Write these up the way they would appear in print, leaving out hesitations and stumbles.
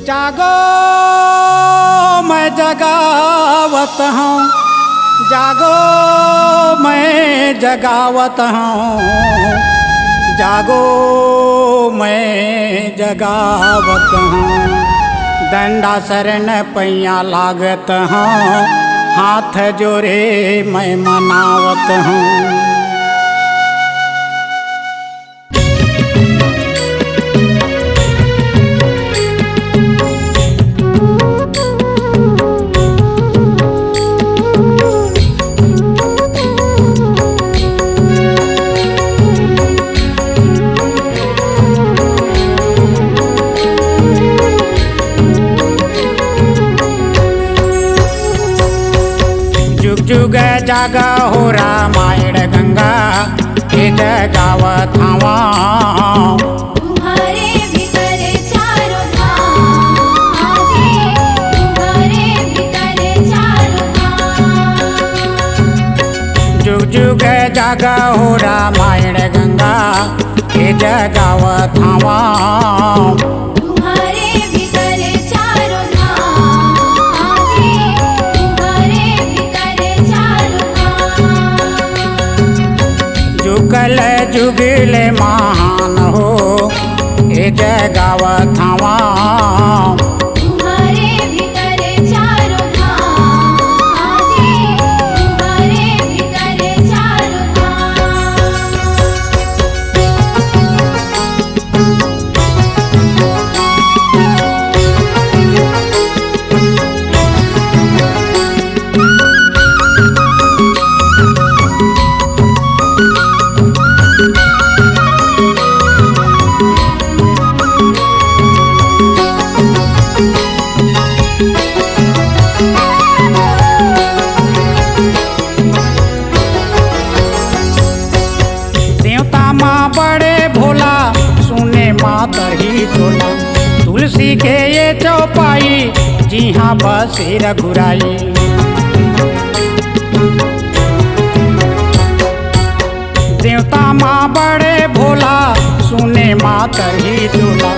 जागो मैं जगावत हूँ, जागो मैं जगावत हूँ, जागो मैं जगावत हूँ। डंडा शरण पैया लागत हूँ, हाथ जोड़े मैं मनावत हूँ। जुग जुग जागा हो रामायण गंगा के जगावत हवा। तुम्हारे भीतर चारों धाम, तुम्हारे भीतर चारों धाम। जुग जुग जागा हो रामायण गंगा के जगावत हवा। तुम्हारे भीतर चारों धाम, तुम्हारे भीतर चारों धाम। जुगल जुगले महान हो ये जगावत हवा। तुम्हारे भीतर चारों धाम, तुम्हारे भीतर चारों धाम। देवता माँ बड़े भोला सुने मातर ही टोला। तुलसी के ये चौपाई जी हाँ बसे रघुराई। देवता माँ बड़े भोला सुने मातर ही टोला।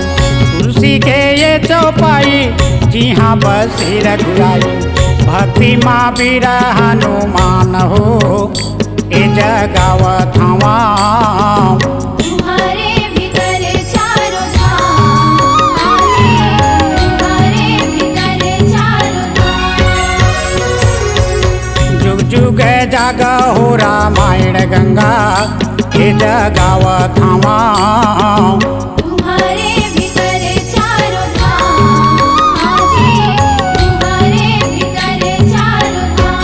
तुलसी के ये चौपाई जी हाँ बसे रघुराई। भक्ति माँ वीर हनुमान हो ये जगावत हवा। तुम्हारे भीतर चारों धाम, तुम्हारे भीतर चारों धाम। जुग जुग जागा हो रामायण गंगा ये जगावत हवा। तुम्हारे भीतर चारों धाम, तुम्हारे भीतर चारों धाम।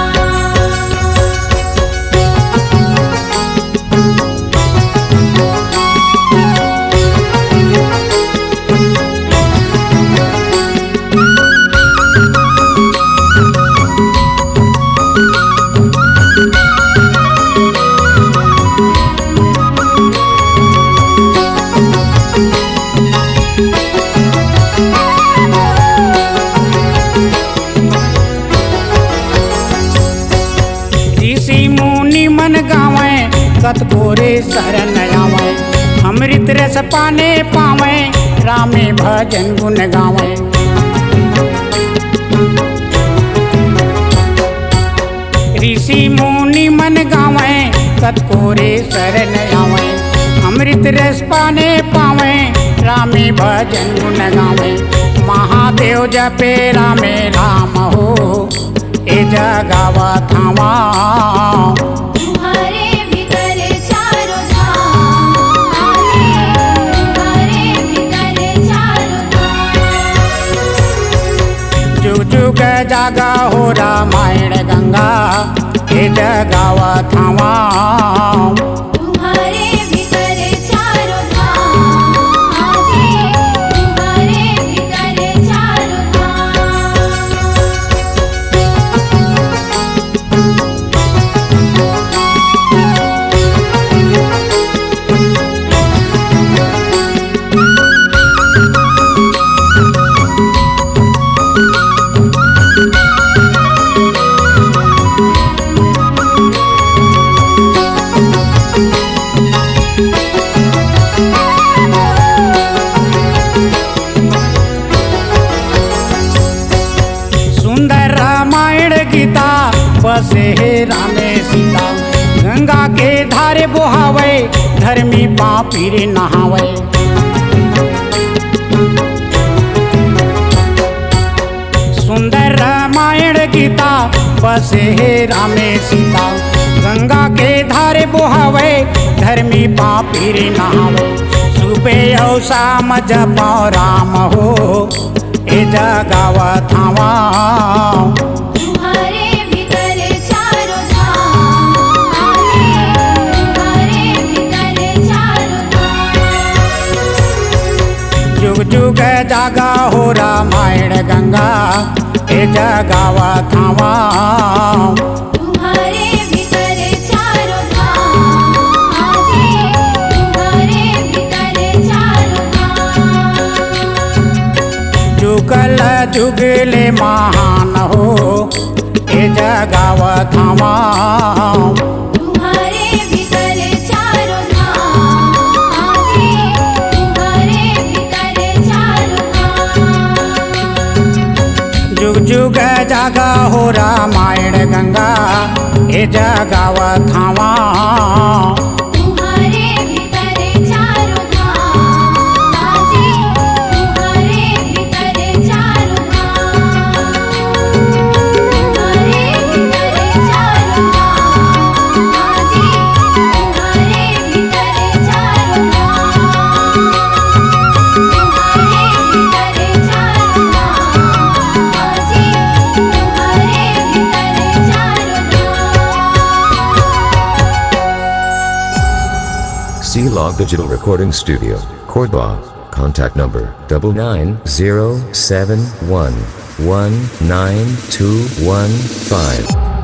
ऋषि मुनि मन गावे कत गोरे शरण आवे। अमृत रस पाने पावे रामे भजन गुण गावे। ऋषि मुनि मन गावे कत गोरे शरण आवे। अमृत रस पाने पावे रामे भजन गुण गावे। महादेव जपे रामे राम हो ये जगावत हवा। तुम्हारे भीतर चारों धाम, तुम्हारे भीतर चारों धाम। जुग जुग जागा हो रामायण गंगा ये जगावत हवा। तुम्हारे भीतर चारों धाम, तुम्हारे भीतर चारों धाम। बसे रामे सीता। गंगा के धारे बोहावे धर्मी पापी रे नहावे। सुंदर रामायण गीता बसे रामे सीता। गंगा के धारे बोहावे धर्मी पापी रे नहावे। सुबह और शाम जपो राम हो ए जगाव थावा। तुम्हारे भीतर चारों धाम आहे, तुम्हारे भीतर चारों धाम। जुग जुग जागा हो रामायण गंगा ए जगाव थावा। तुम्हारे भीतर चारों धाम आहे, तुम्हारे भीतर चारों धाम। जुगल जुगले महान हो ए जगाव थावा। तुम्हारे भीतर चारों धाम आहे, तुम्हारे भीतर चारों धाम। जुग जुग जागा हो रामायण गंगा ए जगाव थावा। तुम्हारे भीतर चारों धाम आहे, तुम्हारे भीतर चारों धाम। तुम्हारे भीतर चारों धाम आहे, तुम्हारे भीतर चारों धाम। तुम्हारे भीतर चारों धाम आहे, तुम्हारे भीतर चारों धाम। C-Log Digital Recording Studio, Cordoba. Contact number 99071192115.